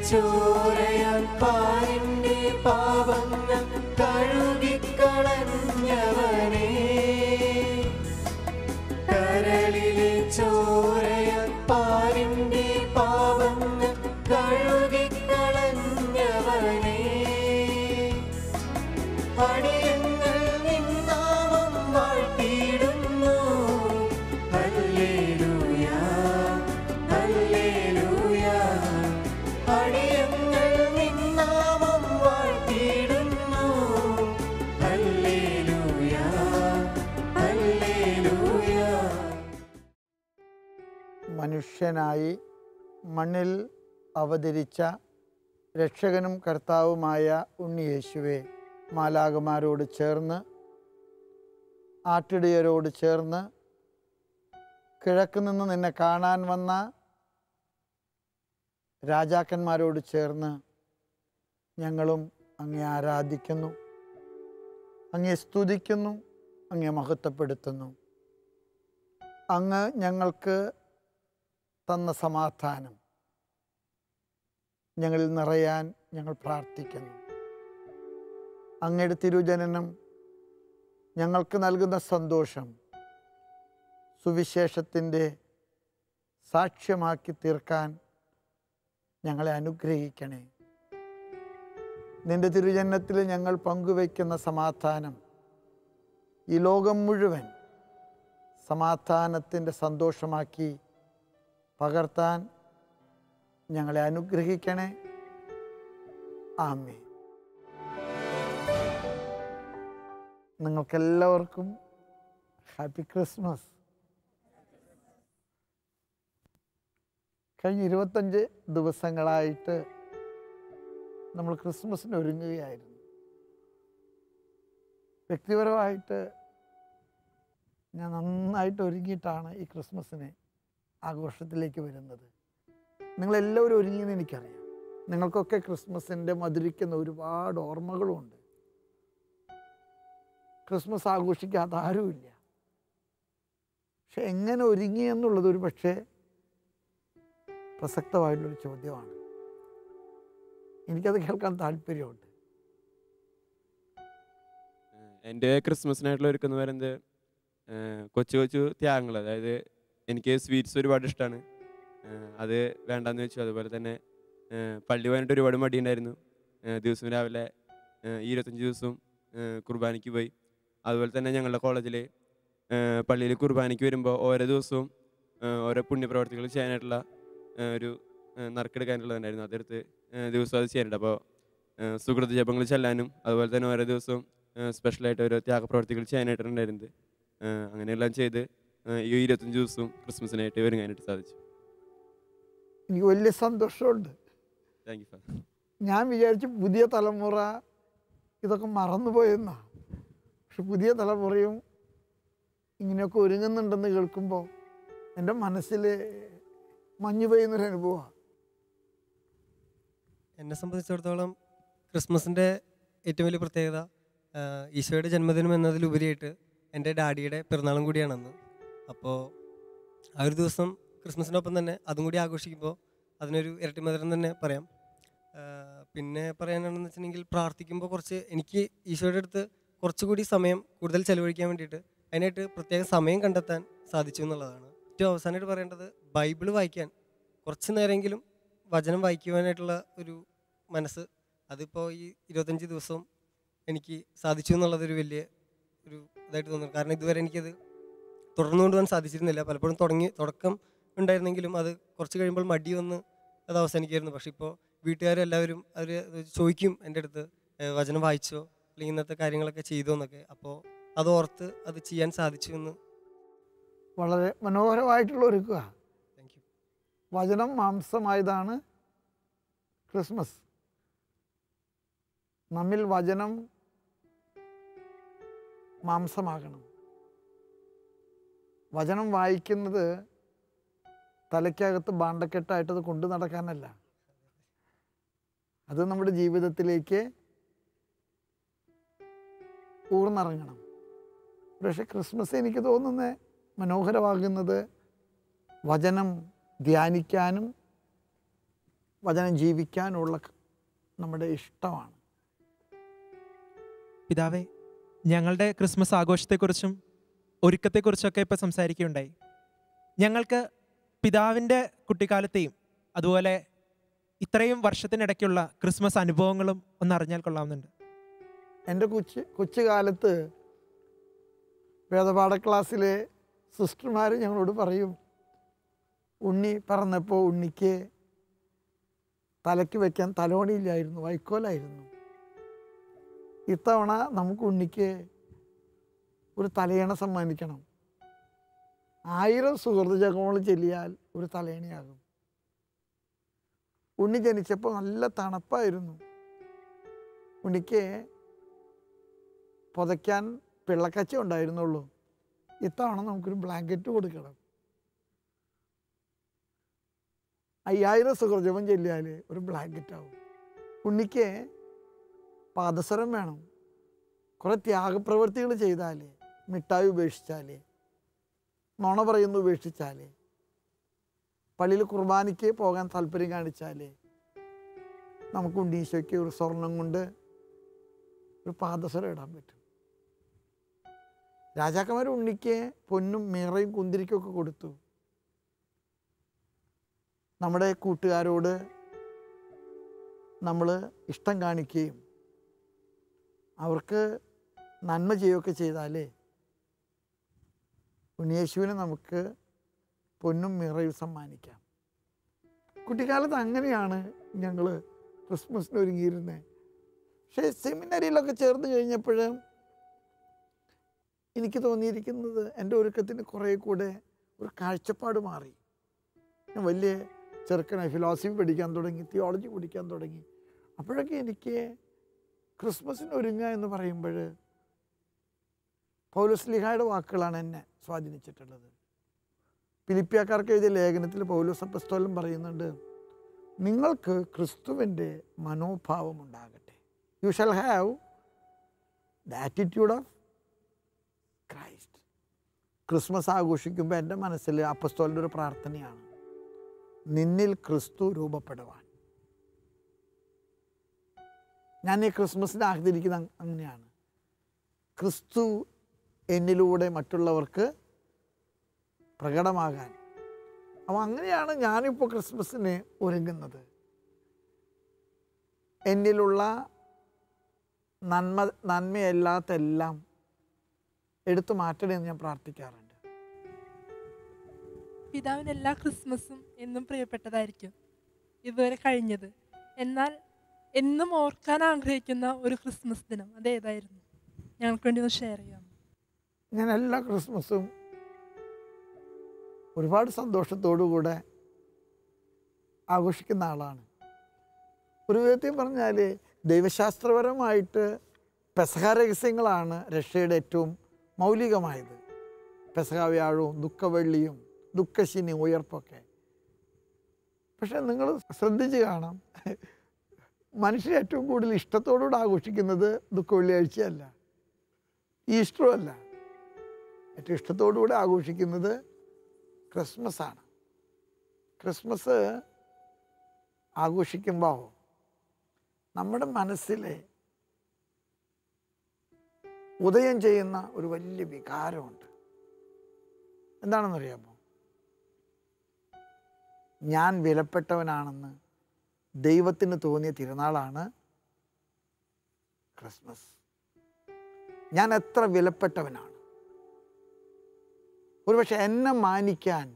ചോരയാൽ പാരിന്റെ പാപങ്ങൾ കഴുകിക്കളഞ്ഞവനേ, കരളിലെ ചോരയാൽ പാരിന്റെ പാപങ്ങൾ കഴുകിക്കളഞ്ഞവനേ, അടിയങ്ങൾ നിന്നാമം വാഴ്ത്തിയിടുന്നു. ഹല്ലേലൂയ ഹല്ലേലൂയ, അടിയങ്ങൾ നിന്നാമം വാഴ്ത്തിയിടുന്നു. Hallelujah hallelujah. മനുഷ്യനായി മണ്ണിൽ അവതരിച്ച രക്ഷകനും കർത്താവുമായ ഉണ്ണിയേശുവെ, മാലാഖമാരോട് ചേർന്ന് ആട്ടിടയരോട് ചേർന്ന് കിഴക്ക് നിന്ന് നിന്നെ കാണാൻ വന്ന രാജാക്കന്മാരോട് ചേർന്ന് ഞങ്ങളും അങ്ങേ ആരാധിക്കുന്നു, അങ്ങേ സ്തുതിക്കുന്നു, അങ്ങേ മഹത്വപ്പെടുത്തുന്നു. അങ്ങ് ഞങ്ങൾക്ക് തന്ന സമാധാനം ഞങ്ങളിൽ നിറയാൻ ഞങ്ങൾ പ്രാർത്ഥിക്കുന്നു. അങ്ങയുടെ തിരുജനനം ഞങ്ങൾക്ക് നൽകുന്ന സന്തോഷം സുവിശേഷത്തിൻ്റെ സാക്ഷ്യമാക്കി തീർക്കാൻ ഞങ്ങളെ അനുഗ്രഹിക്കണേ. നിൻ്റെ തിരുജനനത്തിൽ ഞങ്ങൾ പങ്കുവയ്ക്കുന്ന സമാധാനം ഈ ലോകം മുഴുവൻ സമാധാനത്തിൻ്റെ സന്തോഷമാക്കി പകർത്താൻ ഞങ്ങളെ അനുഗ്രഹിക്കണേ. ആമേൻ. നിങ്ങൾക്കെല്ലാവർക്കും ഹാപ്പി ക്രിസ്മസ്. കഴിഞ്ഞ 25 ദിവസങ്ങളായിട്ട് നമ്മൾ ക്രിസ്മസിന് ഒരുങ്ങുകയായിരുന്നു. വ്യക്തിപരമായിട്ട് ഞാൻ നന്നായിട്ട് ഒരുങ്ങിയിട്ടാണ് ഈ ക്രിസ്മസിനെ ആഘോഷത്തിലേക്ക് വരുന്നത്. നിങ്ങളെല്ലാവരും ഒരുങ്ങിയെന്ന് എനിക്കറിയാം. നിങ്ങൾക്കൊക്കെ ക്രിസ്മസിൻ്റെ മധുരിക്കുന്ന ഒരുപാട് ഓർമ്മകളുമുണ്ട്. ക്രിസ്മസ് ആഘോഷിക്കാത്ത ആരുമില്ല. പക്ഷെ എങ്ങനെ ഒരുങ്ങി എന്നുള്ളത് ഒരു പക്ഷേ പ്രസക്തമായിട്ടുള്ളൊരു ചോദ്യമാണ്. എനിക്കത് കേൾക്കാൻ താല്പര്യമുണ്ട്. എൻ്റെ ക്രിസ്മസിനായിട്ടുള്ള ഒരുക്കുന്ന പറയുന്നത് കൊച്ചു കൊച്ചു ത്യാഗങ്ങൾ. അതായത് എനിക്ക് സ്വീറ്റ്സ് ഒരുപാട് ഇഷ്ടമാണ്, അത് വേണ്ടാന്ന് വെച്ചു. അതുപോലെ തന്നെ പള്ളി പോകാനായിട്ട് ഒരുപാട് മടിയുണ്ടായിരുന്നു. ദിവസം രാവിലെ 25 ദിവസവും കുർബാനയ്ക്ക് പോയി. അതുപോലെ തന്നെ ഞങ്ങളുടെ കോളേജിൽ പള്ളിയിൽ കുർബാനയ്ക്ക് വരുമ്പോൾ ഓരോ ദിവസവും ഓരോ പുണ്യപ്രവർത്തികൾ ചെയ്യാനായിട്ടുള്ള ഒരു നറുക്കെടുക്കാനുള്ളതുണ്ടായിരുന്നു. അതെടുത്ത് ദിവസം അത് ചെയ്യാനുണ്ട്. അപ്പോൾ സുഹൃത്ത് ജപങ്ങൾ ചെല്ലാനും അതുപോലെ തന്നെ ഓരോ ദിവസവും സ്പെഷ്യലായിട്ട് ഓരോ ത്യാഗപ്രവർത്തികൾ ചെയ്യാനായിട്ടുണ്ടായിരുന്നത്. അങ്ങനെയെല്ലാം ചെയ്ത് ഈ 25 ദിവസവും ക്രിസ്മസിനായിട്ട് ഒരുങ്ങാനായിട്ട് സാധിച്ചു. എനിക്ക് വലിയ സന്തോഷമുണ്ട്. Thank you father. ഞാൻ വിചാരിച്ചു പുതിയ തലമുറ ഇതൊക്കെ മറന്നുപോയെന്നാണ്. പക്ഷെ പുതിയ തലമുറയും ഇങ്ങനെയൊക്കെ ഒരുങ്ങുന്നുണ്ടെന്ന് കേൾക്കുമ്പോൾ എൻ്റെ മനസ്സിൽ മഞ്ഞു പെയ്യുന്നൊരു അനുഭവമാണ്. എന്നെ സംബന്ധിച്ചിടത്തോളം ക്രിസ്മസിൻ്റെ ഏറ്റവും വലിയ പ്രത്യേകത ഈശോയുടെ ജന്മദിനം എന്നതിലുപരിയായിട്ട് എൻ്റെ ഡാഡിയുടെ പിറന്നാളും കൂടിയാണെന്ന്. അപ്പോൾ ആ ഒരു ദിവസം ക്രിസ്മസിനൊപ്പം തന്നെ അതും കൂടി ആഘോഷിക്കുമ്പോൾ അതിനൊരു ഇരട്ടി മധുരം തന്നെ പറയാം. പിന്നെ പറയാനാണെന്ന് വെച്ചിട്ടുണ്ടെങ്കിൽ പ്രാർത്ഥിക്കുമ്പോൾ എനിക്ക് ഈശോയുടെ അടുത്ത് കുറച്ചുകൂടി സമയം കൂടുതൽ ചെലവഴിക്കാൻ വേണ്ടിയിട്ട് അതിനായിട്ട് പ്രത്യേക സമയം കണ്ടെത്താൻ സാധിച്ചു എന്നുള്ളതാണ്. ഏറ്റവും അവസാനമായിട്ട് പറയേണ്ടത് ബൈബിൾ വായിക്കാൻ കുറച്ച് നേരമെങ്കിലും വചനം വായിക്കുവാനായിട്ടുള്ള ഒരു മനസ്സ്, അതിപ്പോൾ ഈ 25 ദിവസവും എനിക്ക് സാധിച്ചു എന്നുള്ളതൊരു വലിയ ഇതായിട്ട് തോന്നുന്നു. കാരണം ഇതുവരെ എനിക്കത് തുടർന്നു കൊണ്ടുപോകാൻ സാധിച്ചിരുന്നില്ല. പലപ്പോഴും തുടക്കം ഉണ്ടായിരുന്നെങ്കിലും അത് കുറച്ച് കഴിയുമ്പോൾ മടി വന്ന് അത് അവസാനിക്കുമായിരുന്നു. പക്ഷെ ഇപ്പോൾ വീട്ടുകാരും എല്ലാവരും അവർ ചോദിക്കും എൻ്റെ അടുത്ത്, വചനം വായിച്ചോ അല്ലെങ്കിൽ ഇന്നത്തെ കാര്യങ്ങളൊക്കെ ചെയ്തോ എന്നൊക്കെ. അപ്പോൾ അത് ഓർത്ത് അത് ചെയ്യാൻ സാധിച്ചു എന്ന്. വളരെ മനോഹരമായിട്ടുള്ള ഒരുക്കുക. Thank you. വചനം മാംസമായതാണ് ക്രിസ്മസ്. നമ്മിൽ വചനം മാംസമാകണം. വചനം വായിക്കുന്നത് തലയ്ക്കകത്ത് ബാണ്ടക്കെട്ടായിട്ടത് കൊണ്ടു നടക്കാനല്ല, അത് നമ്മുടെ ജീവിതത്തിലേക്ക് ഊർന്നിറങ്ങണം. പക്ഷേ ക്രിസ്മസ് എനിക്ക് തോന്നുന്നത് മനോഹരമാകുന്നത് വചനം ധ്യാനിക്കാനും വചനം ജീവിക്കാനുള്ള നമ്മുടെ ഇഷ്ടമാണ്. പിതാവേ, ഞങ്ങളുടെ ക്രിസ്മസ് ആഘോഷത്തെക്കുറിച്ചും ഒരുക്കത്തെക്കുറിച്ചൊക്കെ ഇപ്പോൾ സംസാരിക്കുകയുണ്ടായി. ഞങ്ങൾക്ക് പിതാവിൻ്റെ കുട്ടിക്കാലത്തെയും അതുപോലെ ഇത്രയും വർഷത്തിനിടയ്ക്കുള്ള ക്രിസ്മസ് അനുഭവങ്ങളും ഒന്ന് അറിഞ്ഞാൽ കൊള്ളാവുന്നുണ്ട്. എൻ്റെ കൊച്ചുകാലത്ത് വേദപാഠ ക്ലാസ്സിലെ സിസ്റ്റർമാർ ഞങ്ങളോട് പറയും, ഉണ്ണി പറഞ്ഞപ്പോൾ ഉണ്ണിക്ക് തലയ്ക്ക് വയ്ക്കാൻ തലോണിയില്ലായിരുന്നു, വൈക്കോലായിരുന്നു. ഇത്തവണ നമുക്ക് ഉണ്ണിക്ക് ഒരു തലയണ സമ്മാനിക്കണം. 1000 സുഹൃത്ത് ജപങ്ങൾ ചൊല്ലിയാൽ ഒരു തലയണയാകും. ഉണ്ണി ജനിച്ചപ്പോൾ നല്ല തണുപ്പായിരുന്നു. ഉണ്ണിക്ക് പുതയ്ക്കാൻ പിള്ളക്കച്ച ഉണ്ടായിരുന്നുള്ളൂ. ഇത്തവണ നമുക്കൊരു ബ്ലാങ്കറ്റ് കൊടുക്കണം. 5000 സുഹൃജപം ചൊല്ലിയാൽ ഒരു ബ്ലാങ്കറ്റ് ആവും. ഉണ്ണിക്ക് പാദസരം വേണം. കുറേ ത്യാഗപ്രവൃത്തികൾ ചെയ്താൽ, മിഠായി ഉപേക്ഷിച്ചാൽ, നുണ പറയുന്നു ഉപേക്ഷിച്ചാൽ, പള്ളിയിൽ കുർബാനയ്ക്ക് പോകാൻ താല്പര്യം കാണിച്ചാൽ നമുക്ക് ഉണ്ണീശോയ്ക്ക് ഒരു സ്വർണം കൊണ്ട് ഒരു പാദസരം ഇടാൻ പറ്റും. രാജാക്കന്മാർ ഉണ്ണിക്ക് പൊന്നും മീറയും കുന്തിരിക്കൊക്കെ കൊടുത്തു. നമ്മുടെ കൂട്ടുകാരോട് നമ്മൾ ഇഷ്ടം കാണിക്കുകയും അവർക്ക് നന്മ ചെയ്യുകയൊക്കെ ചെയ്താലേ ഉണ്ണിയേശുവിനെ നമുക്ക് പൊന്നും മീറയും സമ്മാനിക്കാം. കുട്ടിക്കാലത്ത് അങ്ങനെയാണ് ഞങ്ങൾ ക്രിസ്മസിന് ഒരുങ്ങിയിരുന്നത്. പക്ഷേ സെമിനറിയിലൊക്കെ ചേർന്ന് കഴിഞ്ഞപ്പോൾ എനിക്ക് തോന്നിയിരിക്കുന്നത് എൻ്റെ ഒരുക്കത്തിന് കുറേ കൂടെ ഒരു കാഴ്ചപ്പാട് മാറി. ഞാൻ വലിയ ചെറുക്കനായി ഫിലോസഫി പഠിക്കാൻ തുടങ്ങി, തിയോളജി പഠിക്കാൻ തുടങ്ങി. അപ്പോഴൊക്കെ എനിക്ക് ക്രിസ്മസിന് ഒരുങ്ങുക എന്ന് പറയുമ്പോൾ പൗലോസ്ലീഹായുടെ വാക്കുകളാണ് എന്നെ സ്വാധീനിച്ചിട്ടുള്ളത്. ഫിലിപ്പിയക്കാർക്ക് എഴുതിയ ലേഖനത്തിൽ പൗലോസ് അപ്പോസ്തലൻ പറയുന്നുണ്ട്, നിങ്ങൾക്ക് ക്രിസ്തുവിൻ്റെ മനോഭാവം ഉണ്ടാകട്ടെ. You shall have the attitude of Christ. Christmas ആഘോഷിക്കുമ്പോൾ എൻ്റെ മനസ്സിൽ അപ്പോസ്തലൻ്റെ ഒരു പ്രാർത്ഥനയാണ്, നിന്നിൽ ക്രിസ്തു രൂപപ്പെടുവാൻ. ഞാൻ ഈ ക്രിസ്മസിനെ ആഗ്രഹിക്കുന്നത് അങ്ങനെയാണ്, ക്രിസ്തു എന്നിലൂടെ മറ്റുള്ളവർക്ക് പ്രകടമാകാൻ. അപ്പോൾ അങ്ങനെയാണ് ഞാനിപ്പോൾ ക്രിസ്മസിന് ഒരുങ്ങുന്നത്. എന്നിലുള്ള നന്മയല്ലാത്തെല്ലാം എടുത്തു മാറ്റണേ എന്ന് ഞാൻ പ്രാർത്ഥിക്കാറുണ്ട്. പിതാവിന് എല്ലാ ക്രിസ്മസും എന്നും പ്രിയപ്പെട്ടതായിരിക്കും ഇതുവരെ കഴിഞ്ഞത്. എന്നാൽ എന്നും ഓർക്കാൻ ആഗ്രഹിക്കുന്ന ഒരു ക്രിസ്മസ് ദിനം അതേതായിരുന്നു? ഞങ്ങൾക്ക് വേണ്ടി ഒന്ന് ഷെയർ ചെയ്യാം. ഞാൻ എല്ലാ ക്രിസ്മസും ഒരുപാട് സന്തോഷത്തോടുകൂടെ ആഘോഷിക്കുന്ന ആളാണ്. ഒരു വിധത്തിൽ പറഞ്ഞാൽ ദൈവശാസ്ത്രപരമായിട്ട് പെസഹ രഹസ്യങ്ങളാണ് രക്ഷയുടെ ഏറ്റവും മൗലികമായത്. പെസഹ വ്യാഴവും ദുഃഖവെള്ളിയും ദുഃഖശനിയും ഉയർപ്പൊക്കെ. പക്ഷെ നിങ്ങൾ ശ്രദ്ധിച്ച് കാണാം, മനുഷ്യർ ഏറ്റവും കൂടുതൽ ഇഷ്ടത്തോടുകൂടെ ആഘോഷിക്കുന്നത് ദുഃഖവെള്ളിയാഴ്ചയല്ല, ഈസ്റ്ററും അല്ല. ഏറ്റവും ഇഷ്ടത്തോടുകൂടെ ആഘോഷിക്കുന്നത് ക്രിസ്മസാണ്. ക്രിസ്മസ് ആഘോഷിക്കുമ്പോൾ നമ്മുടെ മനസ്സിലെ ഉദയം ചെയ്യുന്ന ഒരു വലിയ വികാരമുണ്ട്. എന്താണെന്നറിയാമോ? ഞാൻ വിലപ്പെട്ടവനാണെന്ന് ദൈവത്തിന് തോന്നിയ തിരുനാളാണ് ക്രിസ്മസ്. ഞാൻ എത്ര വിലപ്പെട്ടവനാണ്. ഒരുപക്ഷെ എന്നെ മാനിക്കാൻ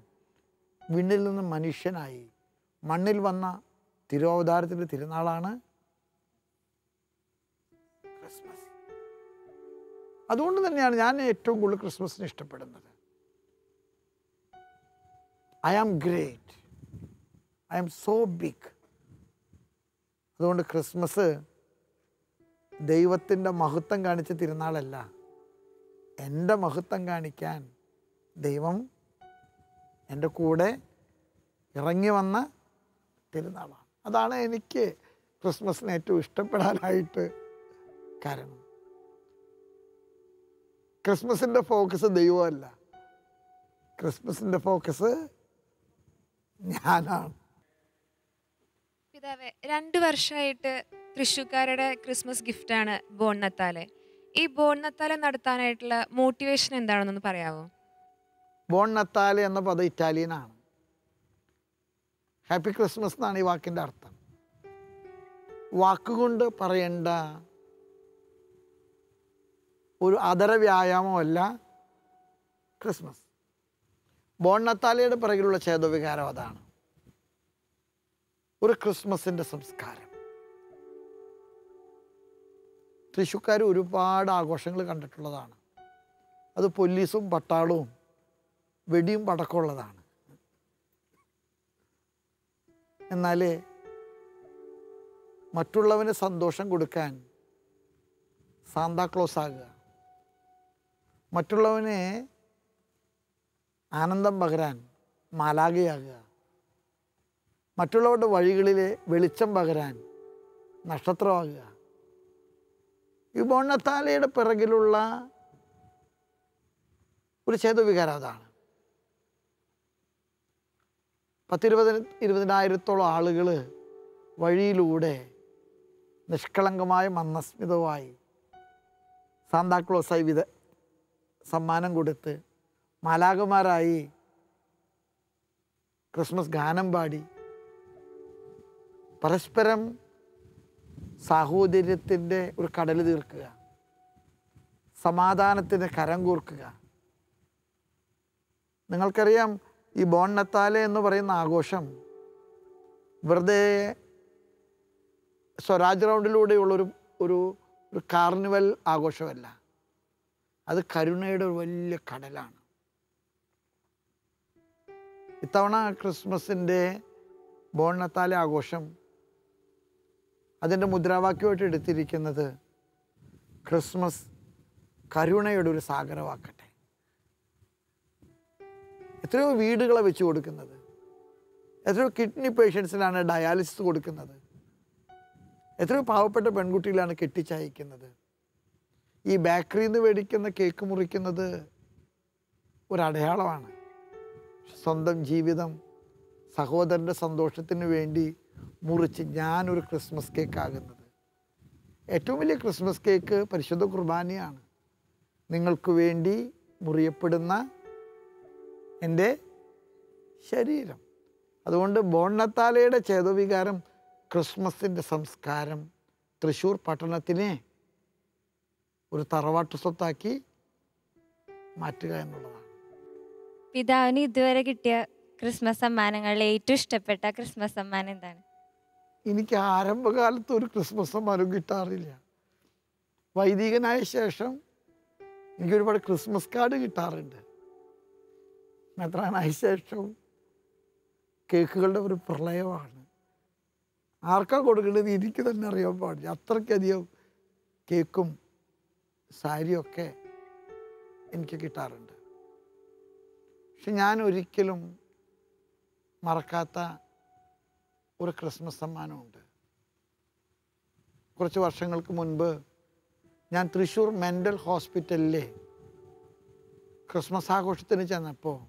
വിണ്ണിൽ നിന്ന് മനുഷ്യനായി മണ്ണിൽ വന്ന തിരുവവതാരത്തിൻ്റെ തിരുനാളാണ് ക്രിസ്മസ്. അതുകൊണ്ട് തന്നെയാണ് ഞാൻ ഏറ്റവും കൂടുതൽ ക്രിസ്മസിനെ ഇഷ്ടപ്പെടുന്നത്. I am great, I am so big. അതുകൊണ്ട് ക്രിസ്മസ് ദൈവത്തിൻ്റെ മഹത്വം കാണിച്ച തിരുനാളല്ല, എൻ്റെ മഹത്വം കാണിക്കാൻ ദൈവം എൻ്റെ കൂടെ ഇറങ്ങി വന്ന തിരുനാളാണ്. അതാണ് എനിക്ക് ക്രിസ്മസിനെ ഏറ്റവും ഇഷ്ടപ്പെടാനായിട്ട് കാരണം. ക്രിസ്മസിൻ്റെ ഫോക്കസ് ദൈവമല്ല, ക്രിസ്മസിൻ്റെ ഫോക്കസ് ഞാനാണ്. പിതാവേ, 2 വർഷമായിട്ട് തൃശ്ശൂർക്കാരുടെ ക്രിസ്മസ് ഗിഫ്റ്റാണ് ബോൺ നത്താലെ. ഈ ബോൺ നത്താലെ നടത്താനായിട്ടുള്ള മോട്ടിവേഷൻ എന്താണെന്നൊന്ന് പറയാമോ? ബോൺ നത്താലെ എന്ന പദം ഇറ്റാലിയനാണ്. ഹാപ്പി ക്രിസ്മസ് എന്നാണ് ഈ വാക്കിൻ്റെ അർത്ഥം. വാക്കുകൊണ്ട് പറയേണ്ട ഒരു അതര വ്യായാമമല്ല ക്രിസ്മസ്. ബോൺ നത്താലയുടെ പിറകിലുള്ള ചേതോവികാരം അതാണ്. ഒരു ക്രിസ്മസിൻ്റെ സംസ്കാരം. തൃശ്ശൂർക്കാർ ഒരുപാട് ആഘോഷങ്ങൾ കണ്ടിട്ടുള്ളതാണ്. അത് പോലീസും പട്ടാളവും വെടിയും പടക്കമുള്ളതാണ്. എന്നാൽ മറ്റുള്ളവന് സന്തോഷം കൊടുക്കാൻ സാന്താക്ലോസ് ആകുക, മറ്റുള്ളവനെ ആനന്ദം പകരാൻ മാലാഖയാകുക, മറ്റുള്ളവരുടെ വഴികളിൽ വെളിച്ചം പകരാൻ നക്ഷത്രമാകുക, ഈ ബോൺ നത്താലെയുടെ പിറകിലുള്ള ഒരു ചേതോവികാരം അതാണ്. 10-20,000 ആളുകൾ വഴിയിലൂടെ നിഷ്കളങ്കമായ മന്ദസ്മിതമായി സാന്താക്ലോസായി സമ്മാനം കൊടുത്ത് മാലാഖമാരായി ക്രിസ്മസ് ഗാനം പാടി പരസ്പരം സാഹോദര്യത്തിൻ്റെ ഒരു കടൽ തീർക്കുക, സമാധാനത്തിന് കരം കോർക്കുക. നിങ്ങൾക്കറിയാം, ഈ ബോൺ നത്താലെ എന്ന് പറയുന്ന ആഘോഷം വെറുതെ സ്വരാജ് റൗണ്ടിലൂടെയുള്ളൊരു ഒരു ഒരു കാർണിവൽ ആഘോഷമല്ല. അത് കരുണയുടെ ഒരു വലിയ കടലാണ്. ഇത്തവണ ക്രിസ്മസിൻ്റെ ബോൺ നത്താലെ ആഘോഷം അതിൻ്റെ മുദ്രാവാക്യമായിട്ട് എടുത്തിരിക്കുന്നത് ക്രിസ്മസ് കരുണയുടെ ഒരു സാഗരമാക്കട്ടെ. എത്രയോ വീടുകളെ വെച്ച് കൊടുക്കുന്നത്, എത്രയോ കിഡ്നി പേഷ്യൻസിനാണ് ഡയാലിസിസ് കൊടുക്കുന്നത്, എത്രയോ പാവപ്പെട്ട പെൺകുട്ടികളാണ് കെട്ടിച്ചയക്കുന്നത്. ഈ ബേക്കറിയിൽ നിന്ന് മേടിക്കുന്ന കേക്ക് മുറിക്കുന്നത് ഒരടയാളമാണ്. സ്വന്തം ജീവിതം സഹോദരൻ്റെ സന്തോഷത്തിന് വേണ്ടി മുറിച്ച് ഞാനൊരു ക്രിസ്മസ് കേക്ക് ആകുന്നത്. ഏറ്റവും വലിയ ക്രിസ്മസ് കേക്ക് പരിശുദ്ധ കുർബാനയാണ്. നിങ്ങൾക്ക് വേണ്ടി മുറിയപ്പെടുന്ന എൻ്റെ ശരീരം. അതുകൊണ്ട് ബോൺ നത്താലെയുടെ ചേതോവികാരം, ക്രിസ്മസിൻ്റെ സംസ്കാരം തൃശ്ശൂർ പട്ടണത്തിനെ ഒരു തറവാട്ട് സ്വത്താക്കി മാറ്റുക എന്നുള്ളതാണ്. പിതാവിന് ഇതുവരെ കിട്ടിയ ക്രിസ്മസ് സമ്മാനങ്ങളിൽ ഏറ്റവും ഇഷ്ടപ്പെട്ട ക്രിസ്മസ് സമ്മാനം എന്താണ്? എനിക്ക് ആരംഭകാലത്ത് ഒരു ക്രിസ്മസ് സമ്മാനം കിട്ടാറില്ല. വൈദികനായ ശേഷം എനിക്കൊരുപാട് ക്രിസ്മസ് കാർഡ് കിട്ടാറുണ്ട്. മെത്രാനായ ശേഷം കേക്കുകളുടെ ഒരു പ്രളയമാണ്. ആർക്കാ കൊടുക്കേണ്ടത് എനിക്ക് തന്നെ അറിയാൻ പാടില്ല. അത്രയ്ക്കധികം കേക്കും സാരിയൊക്കെ എനിക്ക് കിട്ടാറുണ്ട്. പക്ഷെ ഞാൻ ഒരിക്കലും മറക്കാത്ത ഒരു ക്രിസ്മസ് സമ്മാനമുണ്ട്. കുറച്ച് വർഷങ്ങൾക്ക് മുൻപ് ഞാൻ തൃശ്ശൂർ മെൻ്റൽ ഹോസ്പിറ്റലിലെ ക്രിസ്മസ് ആഘോഷത്തിന് ചെന്നപ്പോൾ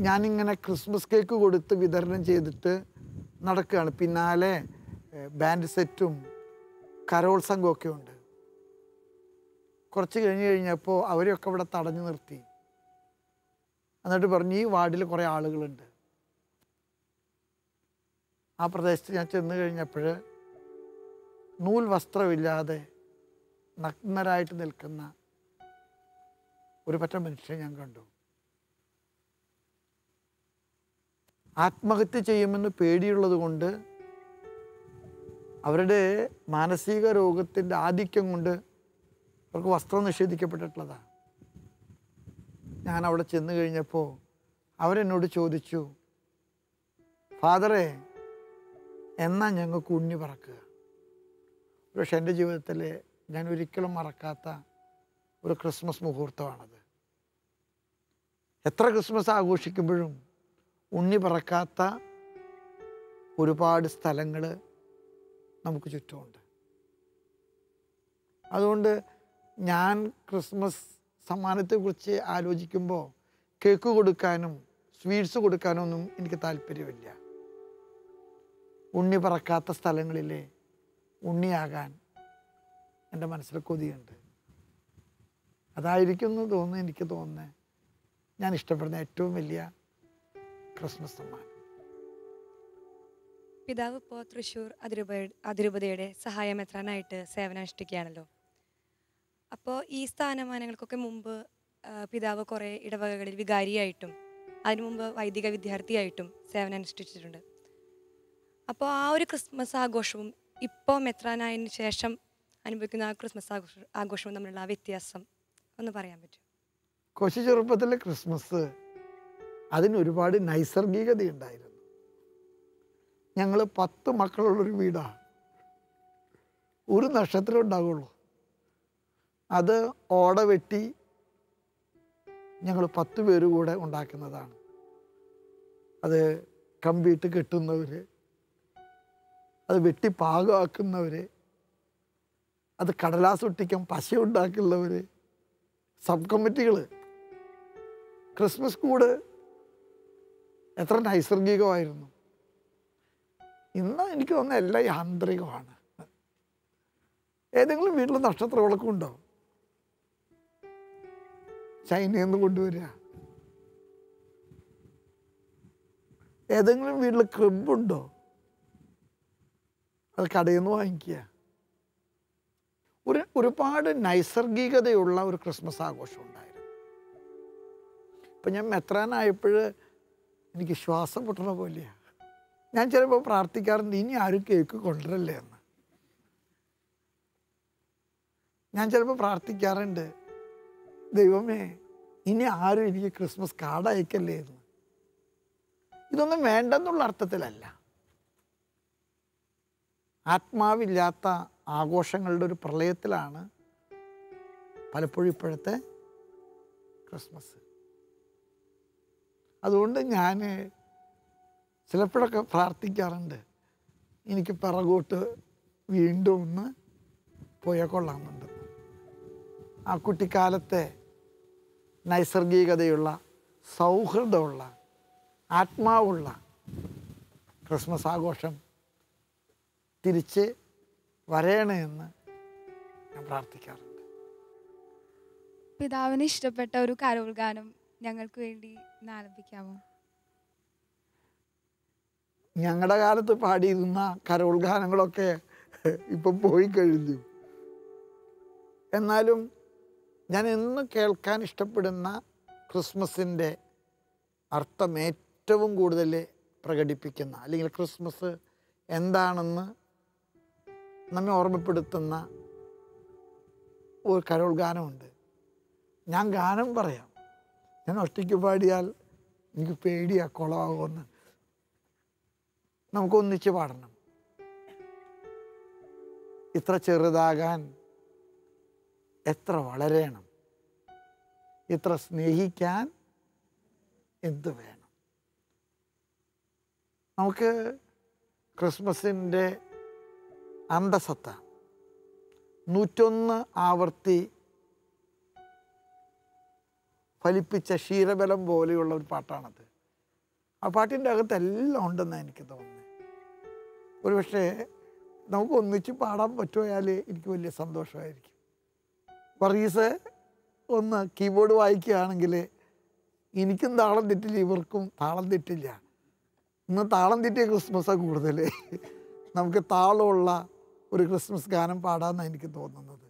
ഞാനിങ്ങനെ ക്രിസ്മസ് കേക്ക് കൊടുത്ത് വിതരണം ചെയ്തിട്ട് നടക്കുകയാണ്. പിന്നാലെ ബാൻഡ് സെറ്റും കരോൾ സംഘമൊക്കെ ഉണ്ട്. കുറച്ച് കഴിഞ്ഞപ്പോൾ അവരെയൊക്കെ ഇവിടെ തടഞ്ഞു നിർത്തി. എന്നിട്ട് പറഞ്ഞു, ഈ വാർഡിൽ കുറേ ആളുകളുണ്ട്. ആ പ്രദേശത്ത് ഞാൻ ചെന്ന് കഴിഞ്ഞപ്പോൾ നൂൽ വസ്ത്രമില്ലാതെ നഗ്നരായിട്ട് നിൽക്കുന്ന ഒരു പറ്റ മനുഷ്യനെ ഞാൻ കണ്ടു. ആത്മഹത്യ ചെയ്യുമെന്ന് പേടിയുള്ളത് കൊണ്ട്, അവരുടെ മാനസിക രോഗത്തിൻ്റെ ആധിക്യം കൊണ്ട് അവർക്ക് വസ്ത്രം നിഷേധിക്കപ്പെട്ടിട്ടുള്ളതാണ്. ഞാൻ അവിടെ ചെന്ന് കഴിഞ്ഞപ്പോൾ അവരെന്നോട് ചോദിച്ചു, ഫാദറെ, എന്നാ ഞങ്ങൾക്ക് ഉണ്ണി പറക്കുക? പക്ഷെ എൻ്റെ ജീവിതത്തിൽ ഞാൻ ഒരിക്കലും മറക്കാത്ത ഒരു ക്രിസ്മസ് മുഹൂർത്തമാണത്. എത്ര ക്രിസ്മസ് ആഘോഷിക്കുമ്പോഴും ഉണ്ണി പറക്കാത്ത ഒരുപാട് സ്ഥലങ്ങൾ നമുക്ക് ചുറ്റുമുണ്ട്. അതുകൊണ്ട് ഞാൻ ക്രിസ്മസ് സമ്മാനത്തെക്കുറിച്ച് ആലോചിക്കുമ്പോൾ കേക്ക് കൊടുക്കാനും സ്വീറ്റ്സ് കൊടുക്കാനൊന്നും എനിക്ക് താല്പര്യമില്ല. ഉണ്ണി പറക്കാത്ത സ്ഥലങ്ങളിലെ ഉണ്ണിയാകാൻ എൻ്റെ മനസ്സിൽ കൊതിയുണ്ട്. അതായിരിക്കും എന്ന് തോന്നുന്നു, എനിക്ക് തോന്നുന്നത് ഞാൻ ഇഷ്ടപ്പെടുന്ന ഏറ്റവും വലിയ ക്രിസ്മസ് സമ്മാനം. പിതാവ് ഇപ്പോൾ തൃശ്ശൂർ അതിരൂപതയുടെ സഹായമെത്രാനായിട്ട് സേവനമനുഷ്ഠിക്കുകയാണല്ലോ. അപ്പോൾ ഈ സ്ഥാനമാനങ്ങൾക്കൊക്കെ മുമ്പ് പിതാവ് കുറേ ഇടവകകളിൽ വികാരിയായിട്ടും അതിനു മുമ്പ് വൈദിക വിദ്യാർത്ഥിയായിട്ടും സേവനമനുഷ്ഠിച്ചിട്ടുണ്ട്. അപ്പോൾ ആ ഒരു ക്രിസ്മസ് ആഘോഷവും ഇപ്പോൾ മെത്രാനായതിനു ശേഷം അനുഭവിക്കുന്ന ആ ക്രിസ്മസ് ആഘോഷവും തമ്മിലുള്ള ആ വ്യത്യാസം ഒന്ന് പറയാൻ പറ്റും? കൊച്ചു ചെറുപ്പത്തിലെ ക്രിസ്മസ് അതിനൊരുപാട് നൈസർഗികതയുണ്ടായിരുന്നു. ഞങ്ങൾ 10 മക്കളുള്ളൊരു വീടാണ്. ഒരു നക്ഷത്രം ഉണ്ടാകുള്ളൂ. അത് ഓട വെട്ടി ഞങ്ങൾ 10 പേര് കൂടെ ഉണ്ടാക്കുന്നതാണ്. അത് കമ്പിയിട്ട് കെട്ടുന്നവർ, അത് വെട്ടി പാകമാക്കുന്നവർ, അത് കടലാസ് ഒട്ടിക്കാൻ പശ ഉണ്ടാക്കുന്നവർ, സബ് കമ്മിറ്റികൾ. ക്രിസ്മസ് കൂട് എത്ര നൈസർഗികമായിരുന്നു. ഇന്ന് എനിക്ക് തോന്നുന്നത് എല്ലാം യാന്ത്രികമാണ്. ഏതെങ്കിലും വീട്ടിൽ നക്ഷത്ര വിളക്കുണ്ടോ? ചൈനയിൽ നിന്ന് കൊണ്ടുവരിക. ഏതെങ്കിലും വീട്ടിൽ ക്രിബുണ്ടോ? അത് കടയിൽ നിന്ന് വാങ്ങിക്കുക. ഒരുപാട് നൈസർഗികതയുള്ള ഒരു ക്രിസ്മസ് ആഘോഷം ഉണ്ടായിരുന്നു. ഇപ്പം ഞാൻ മെത്രാനായപ്പോൾ എനിക്ക് ശ്വാസം പൊട്ടണ പോലെയാണ്. ഞാൻ ചിലപ്പോൾ പ്രാർത്ഥിക്കാറുണ്ട്, ഇനി ആരും കേക്ക് കൊണ്ടുവരല്ലേ എന്ന്. ഞാൻ ചിലപ്പോൾ പ്രാർത്ഥിക്കാറുണ്ട്, ദൈവമേ ഇനി ആരും എനിക്ക് ക്രിസ്മസ് കാർഡ് അയക്കല്ലേ എന്ന്. ഇതൊന്നും വേണ്ടെന്നുള്ള അർത്ഥത്തിലല്ല. ആത്മാവില്ലാത്ത ആഘോഷങ്ങളുടെ ഒരു പ്രളയത്തിലാണ് പലപ്പോഴും ഇപ്പോഴത്തെ ക്രിസ്മസ്. അതുകൊണ്ട് ഞാൻ ചിലപ്പോഴൊക്കെ പ്രാർത്ഥിക്കാറുണ്ട്, എനിക്ക് പിറകോട്ട് വീണ്ടും ഒന്ന് പോയാൽ കൊള്ളാമെന്നുണ്ട്. ആ കുട്ടിക്കാലത്തെ നൈസർഗികതയുള്ള, സൗഹൃദമുള്ള, ആത്മാവുള്ള ക്രിസ്മസ് ആഘോഷം തിരിച്ച് വരയണേ എന്ന് ഞാൻ പ്രാർത്ഥിക്കാറുണ്ട്. പിതാവിന് ഇഷ്ടപ്പെട്ട ഒരു കരോൾ ഗാനം ഞങ്ങൾക്ക് വേണ്ടി ആലപിക്കാമോ? ഞങ്ങളുടെ കാലത്ത് പാടിയിരുന്ന കരോൾ ഗാനങ്ങളൊക്കെ ഇപ്പം പോയി കഴിഞ്ഞു. എന്നാലും ഞാൻ എന്നും കേൾക്കാൻ ഇഷ്ടപ്പെടുന്ന ക്രിസ്മസിൻ്റെ അർത്ഥം ഏറ്റവും കൂടുതൽ പ്രകടിപ്പിക്കുന്ന, അല്ലെങ്കിൽ ക്രിസ്മസ് എന്താണെന്ന് നമ്മെ ഓർമ്മപ്പെടുത്തുന്ന ഒരു കരോൾ ഗാനമുണ്ട്. ഞാൻ ഗാനം പറയാം. ഞാൻ ഒറ്റയ്ക്ക് പാടിയാൽ എനിക്ക് പേടിയാ കുളമാകുമെന്ന്. നമുക്കൊന്നിച്ച് പാടണം. ഇത്ര ചെറുതാകാൻ എത്ര വളരണം, ഇത്ര സ്നേഹിക്കാൻ എന്ത് വേണം. നമുക്ക് ക്രിസ്മസിൻ്റെ അന്തസത്ത 101 ആവർത്തി ഫലിപ്പിച്ച ക്ഷീരബലം പോലെയുള്ള ഒരു പാട്ടാണത്. ആ പാട്ടിൻ്റെ അകത്ത് എല്ലാം ഉണ്ടെന്നാണ് എനിക്ക് തോന്നുന്നത്. ഒരുപക്ഷെ നമുക്ക് ഒന്നിച്ച് പാടാൻ പറ്റുമായാൽ എനിക്ക് വലിയ സന്തോഷമായിരിക്കും. വർഗീസ് ഒന്ന് കീബോർഡ് വായിക്കുകയാണെങ്കിൽ എനിക്കും താളം തെറ്റില്ല, ഇവർക്കും താളം തെറ്റില്ല. ഇന്ന് താളം തെറ്റിയ ക്രിസ്മസാണ് കൂടുതൽ. നമുക്ക് താളമുള്ള ഒരു ക്രിസ്മസ് ഗാനം പാടാമെന്നാണ് എനിക്ക് തോന്നുന്നത്.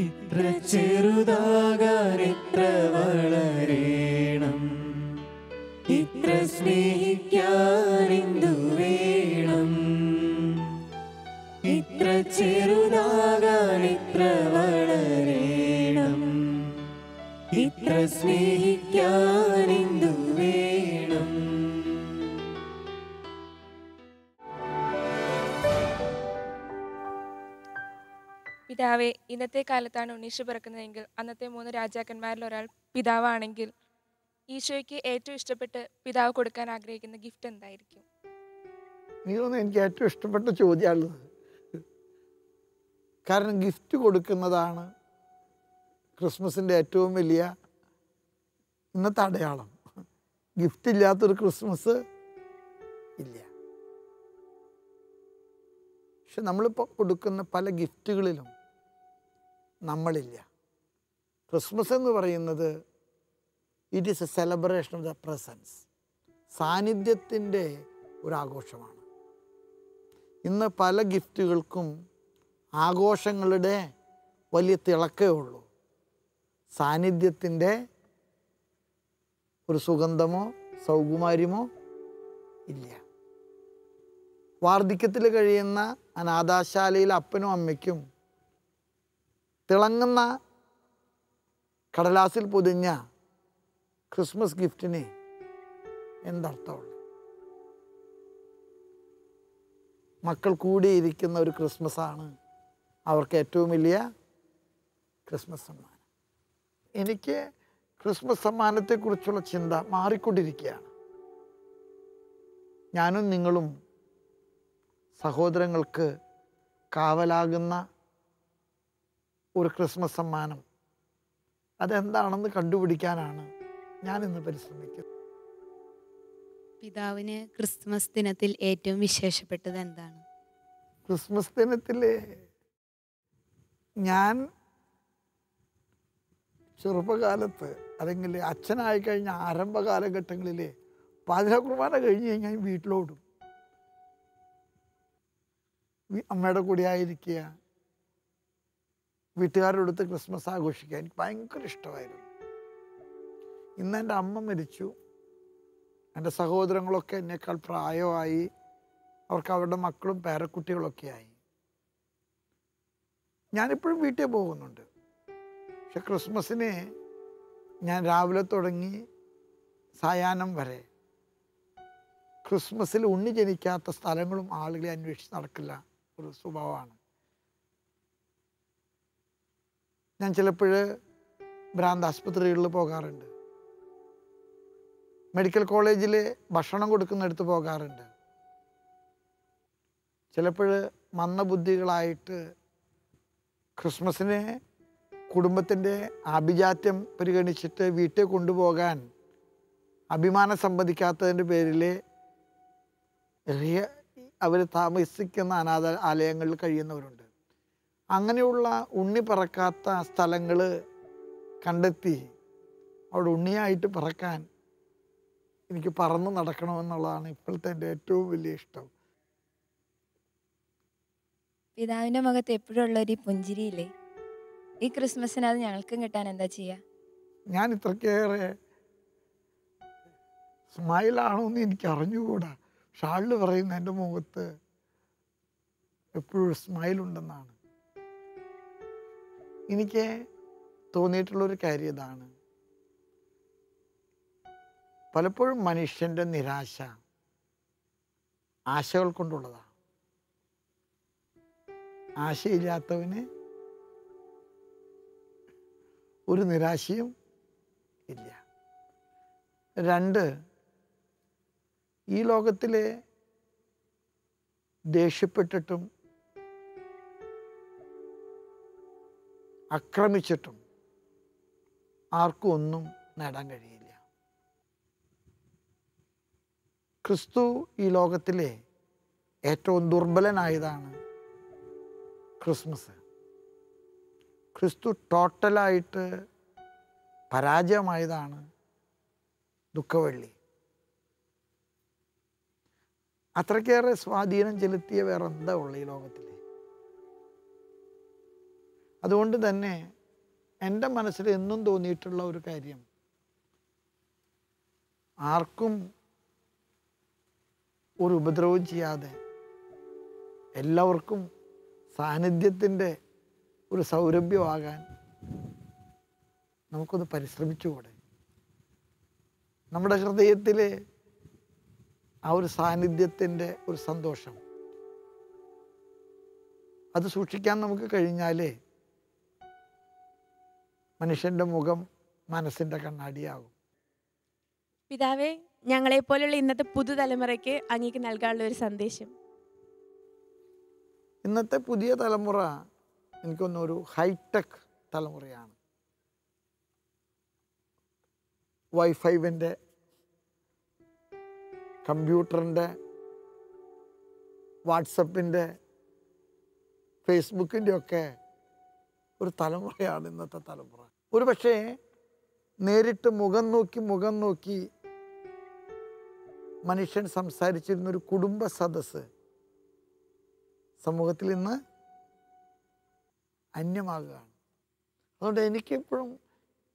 ഇത്ര ചെറുതാകാൻ എത്ര വളരണം, ഇത്ര സ്നേഹിക്കാൻ എന്തു വേണം. ഇത്ര ചെറുതാകാൻ എത്ര വളരണം, ഇത്ര സ്നേഹിക്കാൻ എന്തു വേണം. പിതാവേ, ഇന്നത്തെ കാലത്താണ് ഉണ്ണീശോ പിറക്കുന്നതെങ്കിൽ അന്നത്തെ 3 രാജാക്കന്മാരിൽ ഒരാൾ പിതാവാണെങ്കിൽ ഈശോയ്ക്ക് ഏറ്റവും ഇഷ്ടപ്പെട്ട് പിതാവ് കൊടുക്കാൻ ആഗ്രഹിക്കുന്ന ഗിഫ്റ്റ് എന്തായിരിക്കും? എനിക്ക് തോന്നുന്നു എനിക്ക് ഏറ്റവും ഇഷ്ടപ്പെട്ട ചോദ്യമാണുള്ളത്. കാരണം ഗിഫ്റ്റ് കൊടുക്കുന്നതാണ് ക്രിസ്മസിൻ്റെ ഏറ്റവും വലിയ ഇന്നത്തെ അടയാളം. ഗിഫ്റ്റ് ഇല്ലാത്തൊരു ക്രിസ്മസ് ഇല്ല. പക്ഷെ നമ്മളിപ്പോൾ കൊടുക്കുന്ന പല ഗിഫ്റ്റുകളിലും നമ്മളില്ല. ക്രിസ്മസ് എന്ന് പറയുന്നത് it is a celebration of the presence, സാന്നിധ്യത്തിൻ്റെ ഒരാഘോഷമാണ്. ഇന്ന് പല ഗിഫ്റ്റുകൾക്കും ആഘോഷങ്ങളുടെ വലിയ തിളക്കേ ഉള്ളൂ, സാന്നിധ്യത്തിൻ്റെ ഒരു സുഗന്ധമോ സൗകുമാര്യമോ ഇല്ല. വാർദ്ധക്യത്തിൽ കഴിയുന്ന അനാഥാശാലയിലെ അപ്പനും അമ്മയ്ക്കും തിളങ്ങുന്ന കടലാസിൽ പൊതിഞ്ഞ ക്രിസ്മസ് ഗിഫ്റ്റിന് എന്തർത്ഥമുള്ളു? മക്കൾ കൂടിയിരിക്കുന്ന ഒരു ക്രിസ്മസാണ് അവർക്ക് ഏറ്റവും വലിയ ക്രിസ്മസ് സമ്മാനം. എനിക്ക് ക്രിസ്മസ് സമ്മാനത്തെക്കുറിച്ചുള്ള ചിന്ത മാറിക്കൊണ്ടിരിക്കുകയാണ്. ഞാനും നിങ്ങളും സഹോദരങ്ങൾക്ക് കാവലാകുന്ന ഒരു ക്രിസ്മസ് സമ്മാനം അതെന്താണെന്ന് കണ്ടുപിടിക്കാനാണ് ഞാനിന്ന് പരിശ്രമിക്കുന്നത്. പിതാവിന് ക്രിസ്മസ് ദിനത്തിൽ ഏറ്റവും വിശേഷപ്പെട്ടത് എന്താണ്? ക്രിസ്മസ് ദിനത്തിൽ ഞാൻ ചെറുപ്പകാലത്ത് അല്ലെങ്കിൽ അച്ഛനായി കഴിഞ്ഞ ആരംഭ കാലഘട്ടങ്ങളിൽ പാതിരാ കുർബാന കഴിഞ്ഞ് കഴിഞ്ഞാൽ വീട്ടിലോടും, അമ്മയുടെ കൂടെ ആയിരിക്കുക, വീട്ടുകാരുടെ അടുത്ത് ക്രിസ്മസ് ആഘോഷിക്കുക. എനിക്ക് ഭയങ്കര ഇഷ്ടമായിരുന്നു. ഇന്ന് എൻ്റെ അമ്മ മരിച്ചു. എൻ്റെ സഹോദരങ്ങളൊക്കെ എന്നേക്കാൾ പ്രായമായി, അവർക്ക് അവരുടെ മക്കളും പേരക്കുട്ടികളൊക്കെ ആയി. ഞാനിപ്പോഴും വീട്ടിൽ പോകുന്നുണ്ട്. പക്ഷെ ക്രിസ്മസിന് ഞാൻ രാവിലെ തുടങ്ങി സായാഹ്നം വരെ ക്രിസ്മസിൽ ഉണ്ണി ജനിക്കാത്ത സ്ഥലങ്ങളും ആളുകളെ അന്വേഷിച്ച് നടക്കില്ല ഒരു സ്വഭാവമാണ്. ഞാൻ ചിലപ്പോൾ ഭ്രാന്താശുപത്രികളിൽ പോകാറുണ്ട്, മെഡിക്കൽ കോളേജിൽ ഭക്ഷണം കൊടുക്കുന്നിടത്ത് പോകാറുണ്ട്. ചിലപ്പോൾ മന്ദബുദ്ധികളായിട്ട് ക്രിസ്മസിന് കുടുംബത്തിൻ്റെ ആഭിജാത്യം പരിഗണിച്ചിട്ട് വീട്ടിൽ കൊണ്ടുപോകാൻ അഭിമാനം സമ്മതിക്കാത്തതിൻ്റെ പേരിൽ അവർ താമസിക്കുന്ന അനാഥ ആലയങ്ങളിൽ കഴിയുന്നവരുണ്ട്. അങ്ങനെയുള്ള ഉണ്ണി പറക്കാത്ത സ്ഥലങ്ങൾ കണ്ടെത്തി അവിടെ ഉണ്ണിയായിട്ട് പറക്കാൻ എനിക്ക് പറന്ന് നടക്കണമെന്നുള്ളതാണ് ഇപ്പോഴത്തെ എൻ്റെ ഏറ്റവും വലിയ ഇഷ്ടം. പിതാവിൻ്റെ മുഖത്ത് എപ്പോഴും ഉള്ളൊരു പുഞ്ചിരിയില്ലേ, ഈ ക്രിസ്മസിന് അത് ഞങ്ങൾക്കും കിട്ടാൻ എന്താ ചെയ്യുക? ഞാൻ ഇത്രയ്ക്കേറെ സ്മൈലാണോ എന്ന് എനിക്ക് അറിഞ്ഞുകൂടാ. ഷാളിൽ പറയുന്ന എൻ്റെ മുഖത്ത് എപ്പോഴും സ്മൈലുണ്ടെന്നാണ്. എനിക്ക് തോന്നിയിട്ടുള്ളൊരു കാര്യം ഇതാണ്, പലപ്പോഴും മനുഷ്യൻ്റെ നിരാശ ആശകൾ കൊണ്ടുള്ളതാണ്. ആശയില്ലാത്തവന് ഒരു നിരാശയും ഇല്ല. 2, ഈ ലോകത്തിലെ ദേഷ്യപ്പെട്ടിട്ടും ആക്രമിച്ചിട്ടും ആർക്കും ഒന്നും നേടാൻ കഴിയില്ല. ക്രിസ്തു ഈ ലോകത്തിലെ ഏറ്റവും ദുർബലനായതാണ് ക്രിസ്മസ്. ക്രിസ്തു ടോട്ടലായിട്ട് പരാജയമായതാണ് ദുഃഖവെള്ളി. അത്രയ്ക്കേറെ സ്വാധീനം ചെലുത്തിയ വേറെ എന്താ ഉള്ള ഈ ലോകത്തിൽ? അതുകൊണ്ട് തന്നെ എൻ്റെ മനസ്സിൽ എന്നും തോന്നിയിട്ടുള്ള ഒരു കാര്യം, ആർക്കും ഒരു ഉപദ്രവവും ചെയ്യാതെ എല്ലാവർക്കും സാന്നിധ്യത്തിൻ്റെ ഒരു സൗരഭ്യമാകാൻ നമുക്കൊന്ന് പരിശ്രമിച്ചുകൂടെ? നമ്മുടെ ഹൃദയത്തിൽ ആ ഒരു സാന്നിധ്യത്തിൻ്റെ ഒരു സന്തോഷം അത് സൂക്ഷിക്കാൻ നമുക്ക് കഴിഞ്ഞാലേ മനുഷ്യൻ്റെ മുഖം മനസ്സിൻ്റെ കണ്ണാടിയാകും. പിതാവേ, ഞങ്ങളെപ്പോലുള്ള ഇന്നത്തെ പുതുതലമുറയ്ക്ക് അങ്ങേക്ക് നൽകാനുള്ള ഒരു സന്ദേശം? ഇന്നത്തെ പുതിയ തലമുറ എനിക്കൊന്നൊരു ഹൈടെക് തലമുറയാണ്. വൈഫൈവിൻ്റെ, കമ്പ്യൂട്ടറിൻ്റെ, വാട്സപ്പിൻ്റെ, ഫേസ്ബുക്കിൻ്റെ ഒക്കെ ഒരു തലമുറയാണ് ഇന്നത്തെ തലമുറ. ഒരു പക്ഷേ നേരിട്ട് മുഖം നോക്കി മനുഷ്യൻ സംസാരിച്ചിരുന്നൊരു കുടുംബ സദസ്സ് സമൂഹത്തിൽ ഇന്ന് അന്യമാകുകയാണ്. അതുകൊണ്ട് എനിക്കെപ്പോഴും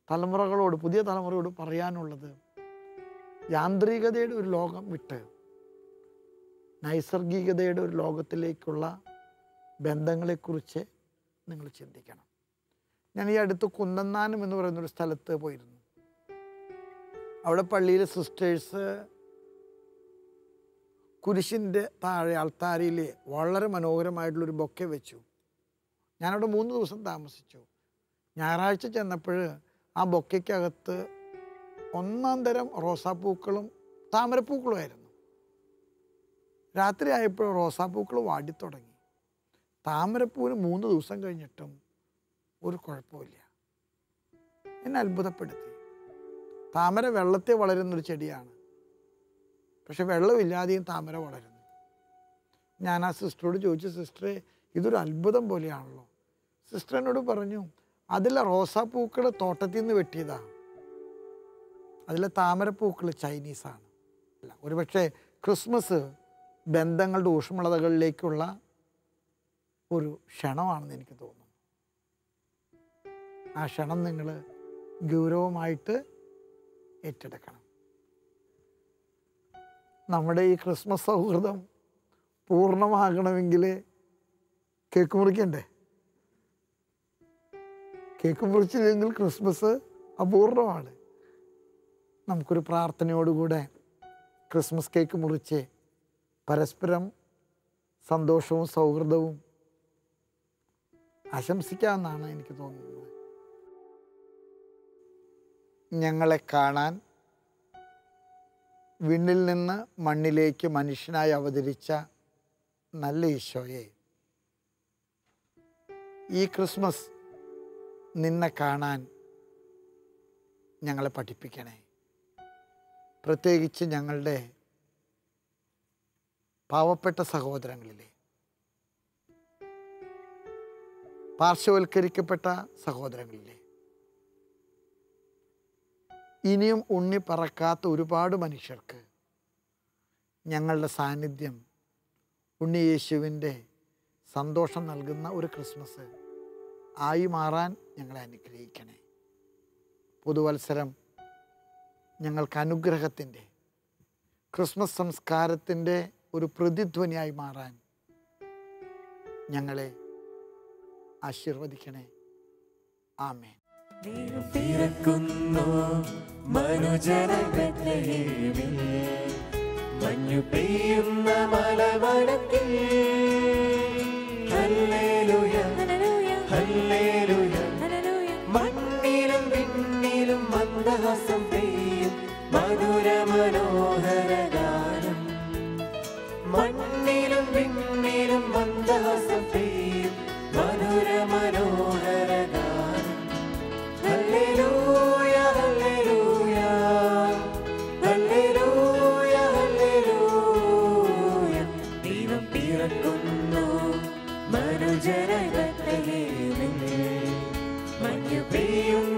തലമുറകളോട്, പുതിയ തലമുറയോട് പറയാനുള്ളത്, യാന്ത്രികതയുടെ ഒരു ലോകം വിട്ട് നൈസർഗികതയുടെ ഒരു ലോകത്തിലേക്കുള്ള ബന്ധങ്ങളെക്കുറിച്ച് നിങ്ങൾ ചിന്തിക്കണം. ഞാൻ ഈ അടുത്ത് കുന്നന്നാനം എന്ന് പറയുന്നൊരു സ്ഥലത്ത് പോയിരുന്നു. അവിടെ പള്ളിയിലെ സിസ്റ്റേഴ്സ് കുരിശിൻ്റെ താഴെ ആൾത്താരയിൽ വളരെ മനോഹരമായിട്ടുള്ളൊരു ബൊക്കെ വെച്ചു. ഞാനവിടെ 3 ദിവസം താമസിച്ചു. ഞായറാഴ്ച ചെന്നപ്പോൾ ആ ബൊക്കയ്ക്കകത്ത് ഒന്നാം തരം റോസാപ്പൂക്കളും താമരപ്പൂക്കളുമായിരുന്നു. രാത്രി ആയപ്പോൾ റോസാപ്പൂക്കൾ വാടിത്തുടങ്ങി. താമരപ്പൂവിന് 3 ദിവസം കഴിഞ്ഞിട്ടും ഒരു കുഴപ്പമില്ല. എന്നെ അത്ഭുതപ്പെടുത്തി. താമര വെള്ളത്തിൽ വളരുന്നൊരു ചെടിയാണ്, പക്ഷെ വെള്ളമില്ലാതെയും താമര വളരുന്നു. ഞാൻ ആ സിസ്റ്ററോട് ചോദിച്ചു, സിസ്റ്ററെ ഇതൊരു അത്ഭുതം പോലെയാണല്ലോ. സിസ്റ്റർ എന്നോട് പറഞ്ഞു, അതിലെ റോസാപ്പൂക്കൾ തോട്ടത്തിൽ നിന്ന് വെട്ടിയതാണ്, അതിലെ താമരപ്പൂക്കൾ ചൈനീസാണ്. ഒരുപക്ഷെ ക്രിസ്മസ് ബന്ധങ്ങളുടെ ഊഷ്മളതകളിലേക്കുള്ള ഒരു ക്ഷണമാണെന്ന് എനിക്ക് തോന്നുന്നു. ആ ക്ഷണം നിങ്ങൾ ഗൗരവമായിട്ട് ഏറ്റെടുക്കണം. നമ്മുടെ ഈ ക്രിസ്മസ് സൗഹൃദം പൂർണ്ണമാകണമെങ്കിൽ കേക്ക് മുറിക്കണ്ടേ? കേക്ക് മുറിച്ചില്ലെങ്കിൽ ക്രിസ്മസ് അപൂർണമാണ്. നമുക്കൊരു പ്രാർത്ഥനയോടുകൂടെ ക്രിസ്മസ് കേക്ക് മുറിച്ച് പരസ്പരം സന്തോഷവും സൗഹൃദവും ആശംസിക്കാമെന്നാണ് എനിക്ക് തോന്നുന്നത്. ഞങ്ങളെ കാണാൻ വിണ്ണിൽ നിന്ന് മണ്ണിലേക്ക് മനുഷ്യനായി അവതരിച്ച നല്ല ഈശോയെ, ഈ ക്രിസ്മസ് നിന്നെ കാണാൻ ഞങ്ങളെ പഠിപ്പിക്കണേ. പ്രത്യേകിച്ച് ഞങ്ങളുടെ പാവപ്പെട്ട സഹോദരങ്ങളിലെ, പാർശ്വവൽക്കരിക്കപ്പെട്ട സഹോദരങ്ങളിലെ, ഇനിയും ഉണ്ണി പറക്കാത്ത ഒരുപാട് മനുഷ്യർക്ക് ഞങ്ങളുടെ സാന്നിധ്യം ഉണ്ണി യേശുവിൻ്റെ സന്തോഷം നൽകുന്ന ഒരു ക്രിസ്മസ് ആയി മാറാൻ ഞങ്ങളെ അനുഗ്രഹിക്കണേ. പുതുവത്സരം ഞങ്ങൾക്ക് അനുഗ്രഹത്തിൻ്റെ, ക്രിസ്മസ് സംസ്കാരത്തിൻ്റെ ഒരു പ്രതിധ്വനിയായി മാറാൻ ഞങ്ങളെ ആശീർവദിക്കണേ. ആമേൻ. പിറക്കുന്നു മനുജനായി ബെത്ലഹേമിൽ, മഞ്ഞു പെയ്യുന്ന മലവനത്തിൽ. ഹല്ലേലൂയ ഹല്ലേലൂയ, മണ്ണിലും വിണ്ണിലും മന്ദഹാസം പെയ്യും മധുര മനോഹര ഗാനം. മണ്ണിലും വിണ്ണിലും മന്ദഹാസം പെയ്യും മധുര മനോഹര ഗാനം. ഹല്ലേലൂയ ഹല്ലേലൂയ ഹല്ലേലൂയ ഹല്ലേലൂയ, ദൈവം പിറക്കുന്നു മനുജനായി ബെത്ലഹേമിൽ, മഞ്ഞു പെയ്യുന്ന